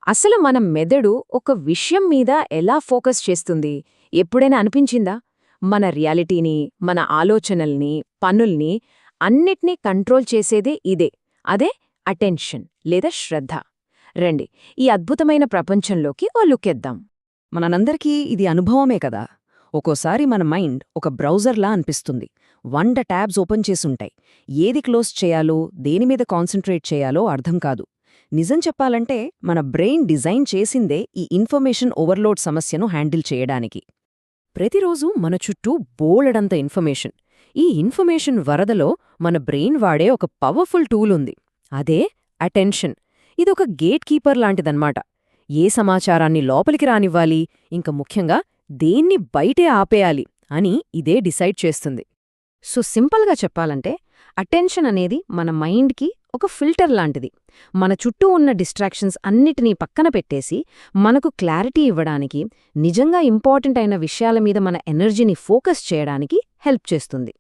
అసలు మన మెదడు ఒక విషయం మీద ఎలా ఫోకస్ చేస్తుంది ఎప్పుడైనా అనిపించిందా? మన రియాలిటీని, మన ఆలోచనల్ని, పనుల్ని అన్నిటినీ కంట్రోల్ చేసేదే ఇదే. అదే అటెన్షన్ లేదా శ్రద్ధ. రండి, ఈ అద్భుతమైన ప్రపంచంలోకి ఓ లుక్కేద్దాం. మనందరికీ ఇది అనుభవమే కదా. ఒక్కోసారి మన మైండ్ ఒక బ్రౌజర్లా అనిపిస్తుంది. 100 ట్యాబ్స్ ఓపెన్ చేసుంటాయి. ఏది క్లోజ్ చేయాలో, దేనిమీద కాన్సంట్రేట్ చేయాలో అర్థం కాదు. నిజం చెప్పాలంటే మన బ్రెయిన్ డిజైన్ చేసిందే ఈ ఇన్ఫర్మేషన్ ఓవర్లోడ్ సమస్యను హ్యాండిల్ చేయడానికి. ప్రతిరోజు మన చుట్టూ బోలెడంత ఇన్ఫర్మేషన్. ఈ ఇన్ఫర్మేషన్ వరదలో మన బ్రెయిన్ వాడే ఒక పవర్ఫుల్ టూల్ ఉంది. అదే అటెన్షన్. ఇదొక గేట్ కీపర్ లాంటిదన్నమాట. ఏ సమాచారాన్ని లోపలికి రానివ్వాలి, ఇంక ముఖ్యంగా దేన్ని బయటే ఆపేయాలి అని ఇదే డిసైడ్ చేస్తుంది. సో సింపుల్గా చెప్పాలంటే అటెన్షన్ అనేది మన మైండ్కి ఒక ఫిల్టర్ లాంటిది. మన చుట్టూ ఉన్న డిస్ట్రాక్షన్స్ అన్నిటినీ పక్కన పెట్టేసి మనకు క్లారిటీ ఇవ్వడానికి, నిజంగా ఇంపార్టెంట్ అయిన విషయాల మీద మన ఎనర్జీని ఫోకస్ చేయడానికి హెల్ప్ చేస్తుంది.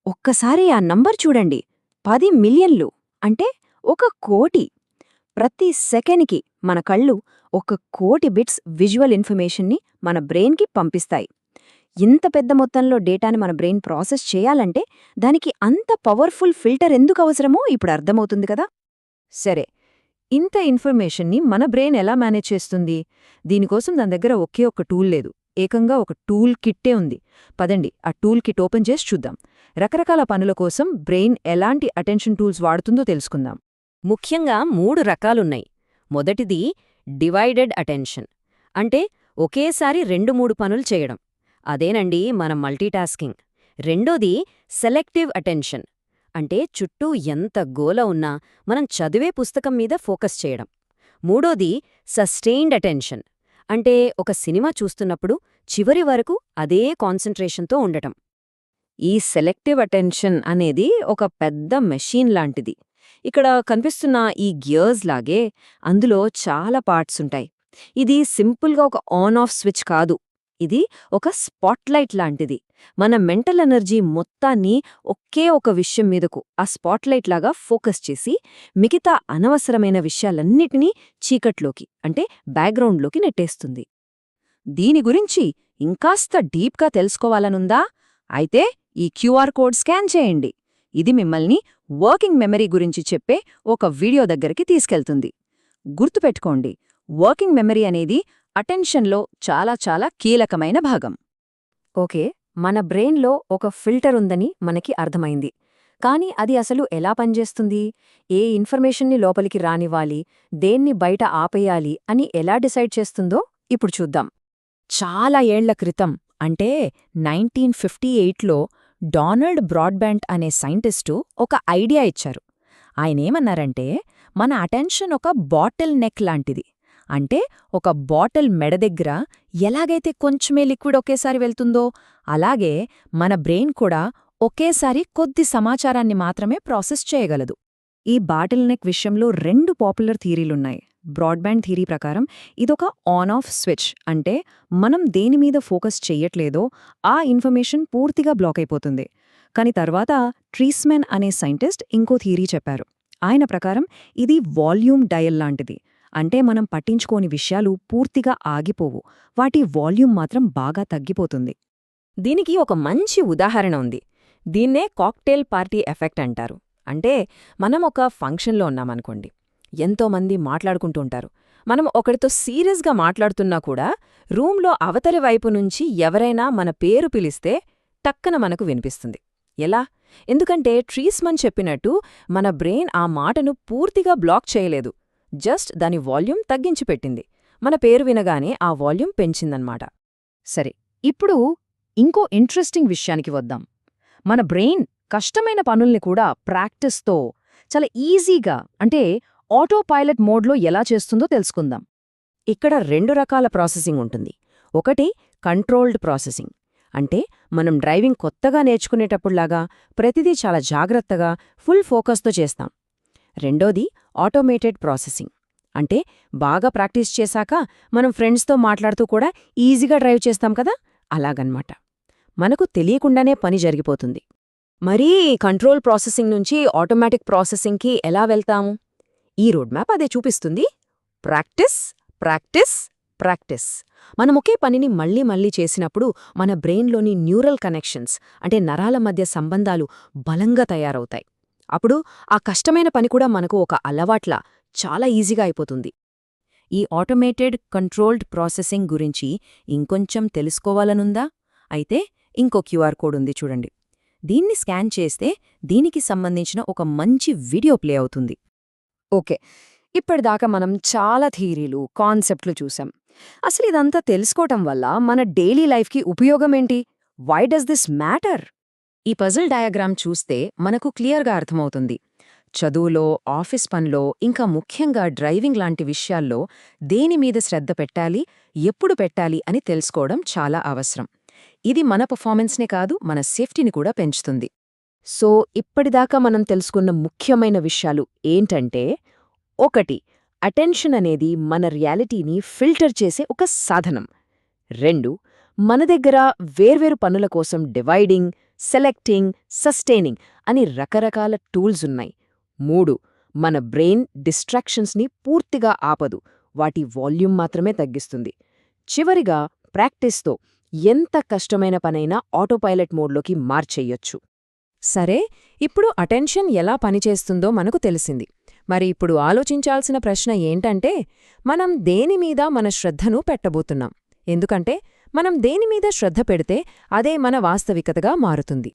ఒక్కసారి ఆ నంబర్ చూడండి, 10 మిలియన్లు అంటే 1,00,00,000. ప్రతి సెకండ్కి మన కళ్ళు 1,00,00,000 బిట్స్ విజువల్ ఇన్ఫర్మేషన్ని మన బ్రెయిన్కి పంపిస్తాయి. ఇంత పెద్ద మొత్తంలో డేటాని మన బ్రెయిన్ ప్రాసెస్ చేయాలంటే దానికి అంత పవర్ఫుల్ ఫిల్టర్ ఎందుకు అవసరమో ఇప్పుడు అర్థమవుతుంది కదా. సరే, ఇంత ఇన్ఫర్మేషన్ని మన బ్రెయిన్ ఎలా మేనేజ్ చేస్తుంది? దీనికోసం దాని దగ్గర ఒకే ఒక్క టూల్ లేదు, ఏకంగా ఒక టూల్ కిట్టే ఉంది. పదండి, ఆ టూల్ కిట్ ఓపెన్ చేసి చూద్దాం. రకరకాల పనుల కోసం బ్రెయిన్ ఎలాంటి అటెన్షన్ టూల్స్ వాడుతుందో తెలుసుకుందాం. ముఖ్యంగా 3 రకాలున్నాయి. మొదటిది డివైడెడ్ అటెన్షన్, అంటే ఒకేసారి 2-3 పనులు చేయడం. అదేనండి మన మల్టీటాస్కింగ్. రెండోది సెలెక్టివ్ అటెన్షన్, అంటే చుట్టూ ఎంత గోల ఉన్నా మనం చదివే పుస్తకం మీద ఫోకస్ చేయడం. మూడోది సస్టెయిన్డ్ అటెన్షన్, అంటే ఒక సినిమా చూస్తున్నప్పుడు చివరి వరకు అదే కాన్సంట్రేషన్తో ఉండటం. ఈ సెలెక్టివ్ అటెన్షన్ అనేది ఒక పెద్ద మెషీన్ లాంటిది. ఇక్కడ కనిపిస్తున్న ఈ గియర్స్ లాగే అందులో చాలా పార్ట్స్ ఉంటాయి. ఇది సింపుల్గా ఒక ఆన్ ఆఫ్ స్విచ్ కాదు, ఇది ఒక స్పాట్లైట్ లాంటిది. మన మెంటల్ ఎనర్జీ మొత్తాన్ని ఒకే ఒక విషయం మీదకు ఆ స్పాట్లైట్ లాగా ఫోకస్ చేసి మిగతా అనవసరమైన విషయాలన్నిటినీ చీకట్లోకి, అంటే బ్యాక్గ్రౌండ్లోకి నెట్టేస్తుంది. దీని గురించి ఇంకాస్త డీప్గా తెలుసుకోవాలనుందా? అయితే ఈ క్యూఆర్ కోడ్ స్కాన్ చేయండి. ఇది మిమ్మల్ని వర్కింగ్ మెమరీ గురించి చెప్పే ఒక వీడియో దగ్గరికి తీసుకెళ్తుంది. గుర్తుపెట్టుకోండి, వర్కింగ్ మెమరీ అనేది అటెన్షన్లో చాలా చాలా కీలకమైన భాగం. ఓకే, మన బ్రెయిన్లో ఒక ఫిల్టర్ ఉందని మనకి అర్థమైంది. కానీ అది అసలు ఎలా పనిచేస్తుంది? ఏ ఇన్ఫర్మేషన్ని లోపలికి రానివ్వాలి, దేన్ని బయట ఆపేయాలి అని ఎలా డిసైడ్ చేస్తుందో ఇప్పుడు చూద్దాం. చాలా ఏళ్ల క్రితం, అంటే 1958లో డొనాల్డ్ బ్రాడ్బ్యాండ్ అనే సైంటిస్టు ఒక ఐడియా ఇచ్చారు. ఆయనేమన్నారంటే, మన అటెన్షన్ ఒక బాటిల్ నెక్ లాంటిది. అంటే ఒక బాటిల్ మెడ దగ్గర ఎలాగైతే కొంచెమే లిక్విడ్ ఒకేసారి వెళ్తుందో, అలాగే మన బ్రెయిన్ కూడా ఒకేసారి కొద్ది సమాచారాన్ని మాత్రమే ప్రాసెస్ చేయగలదు. ఈ బాటిల్ నెక్ విషయంలో 2 పాపులర్ థియరీలున్నాయి. బ్రాడ్బ్యాండ్ థియరీ ప్రకారం ఇదొక ఆన్ ఆఫ్ స్విచ్, అంటే మనం దేనిమీద ఫోకస్ చెయ్యట్లేదో ఆ ఇన్ఫర్మేషన్ పూర్తిగా బ్లాక్ అయిపోతుంది. కాని తర్వాత ట్రీస్మెన్ అనే సైంటిస్ట్ ఇంకో థియరీ చెప్పారు. ఆయన ప్రకారం ఇది వాల్యూమ్ డయల్ లాంటిది. అంటే మనం పట్టించుకోని విషయాలు పూర్తిగా ఆగిపోవు, వాటి వాల్యూమ్ మాత్రం బాగా తగ్గిపోతుంది. దీనికి ఒక మంచి ఉదాహరణ ఉంది. దీన్నే కాక్టైల్ పార్టీ ఎఫెక్ట్ అంటారు. అంటే మనం ఒక ఫంక్షన్లో ఉన్నామనుకోండి, ఎంతోమంది మాట్లాడుకుంటూ ఉంటారు. మనం ఒకరితో సీరియస్గా మాట్లాడుతున్నా కూడా రూంలో అవతలి వైపు నుంచి ఎవరైనా మన పేరు పిలిస్తే టక్కన మనకు వినిపిస్తుంది. ఎలా? ఎందుకంటే ట్రీస్మన్ చెప్పినట్టు మన బ్రెయిన్ ఆ మాటను పూర్తిగా బ్లాక్ చేయలేదు, జస్ట్ దాని వాల్యూమ్ తగ్గించి పెట్టింది. మన పేరు వినగానే ఆ వాల్యూమ్ పెంచిందన్నమాట. సరే, ఇప్పుడు ఇంకో ఇంట్రెస్టింగ్ విషయానికి వద్దాం. మన బ్రెయిన్ కష్టమైన పనుల్ని కూడా ప్రాక్టీస్తో చాలా ఈజీగా, అంటే ఆటో పైలట్ మోడ్లో ఎలా చేస్తుందో తెలుసుకుందాం. ఇక్కడ 2 రకాల ప్రాసెసింగ్ ఉంటుంది. ఒకటి కంట్రోల్డ్ ప్రాసెసింగ్, అంటే మనం డ్రైవింగ్ కొత్తగా నేర్చుకునేటప్పుడులాగా ప్రతిదీ చాలా జాగ్రత్తగా ఫుల్ ఫోకస్తో చేస్తాం. రెండోది ఆటోమేటెడ్ ప్రాసెసింగ్, అంటే బాగా ప్రాక్టీస్ చేశాక మనం ఫ్రెండ్స్తో మాట్లాడుతూ కూడా ఈజీగా డ్రైవ్ చేస్తాం కదా, అలాగన్నమాట. మనకు తెలియకుండానే పని జరిగిపోతుంది. మరీ కంట్రోల్ ప్రాసెసింగ్ నుంచి ఆటోమేటిక్ ప్రాసెసింగ్కి ఎలా వెళ్తాము? ఈ రోడ్ మ్యాప్ అదే చూపిస్తుంది. Practice practice practice. మనం ఒకే పనిని మళ్ళీ మళ్ళీ చేసినప్పుడు మన బ్రెయిన్లోని న్యూరల్ కనెక్షన్స్ అంటే నరాల మధ్య సంబంధాలు బలంగా తయారవుతాయి. అప్పుడు ఆ కష్టమైన పని కూడా మనకు ఒక అలవాట్లా చాలా ఈజీగా అయిపోతుంది. ఈ ఆటోమేటెడ్ కంట్రోల్డ్ ప్రాసెసింగ్ గురించి ఇంకొంచెం తెలుసుకోవాలనుందా? అయితే ఇంకో క్యూఆర్ కోడ్ ఉంది చూడండి. దీన్ని స్కాన్ చేస్తే దీనికి సంబంధించిన ఒక మంచి వీడియో ప్లే అవుతుంది. ఓకే, ఇప్పటిదాకా మనం చాలా థియరీలు, కాన్సెప్ట్లు చూసాం. అసలు ఇదంతా తెలుసుకోవటం వల్ల మన డైలీ లైఫ్కి ఉపయోగమేంటి? Why does this matter? ఈ పజిల్ డయాగ్రామ్ చూస్తే మనకు క్లియర్గా అర్థమవుతుంది. చదువులో, ఆఫీస్ పనిలో, ఇంకా ముఖ్యంగా డ్రైవింగ్ లాంటి విషయాల్లో దేని మీద శ్రద్ధ పెట్టాలి, ఎప్పుడు పెట్టాలి అని తెలుసుకోవడం చాలా అవసరం. ఇది మన పర్ఫార్మెన్స్నే కాదు, మన సేఫ్టీని కూడా పెంచుతుంది. సో ఇప్పటిదాకా మనం తెలుసుకున్న ముఖ్యమైన విషయాలు ఏంటంటే, 1. అటెన్షన్ అనేది మన రియాలిటీని ఫిల్టర్ చేసే ఒక సాధనం. 2. మన దగ్గర వేర్వేరు పనుల కోసం డివైడింగ్, సెలెక్టింగ్, సస్టైనింగ్ అని రకరకాల టూల్స్ ఉన్నాయి. 3. మన బ్రెయిన్ డిస్ట్రాక్షన్స్ని పూర్తిగా ఆపదు, వాటి వాల్యూమ్ మాత్రమే తగ్గిస్తుంది. చివరిగా ప్రాక్టీస్తో ఎంత కష్టమైన పనైనా ఆటోపైలట్ మోడ్లోకి మార్చెయ్యొచ్చు. సరే, ఇప్పుడు అటెన్షన్ ఎలా పనిచేస్తుందో మనకు తెలిసింది. మరి ఇప్పుడు ఆలోచించాల్సిన ప్రశ్న ఏంటంటే, మనం దేనిమీద మన శ్రద్ధను పెట్టబోతున్నాం? ఎందుకంటే మనం దేనిమీద శ్రద్ధ పెడితే అదే మన వాస్తవికతగా మారుతుంది.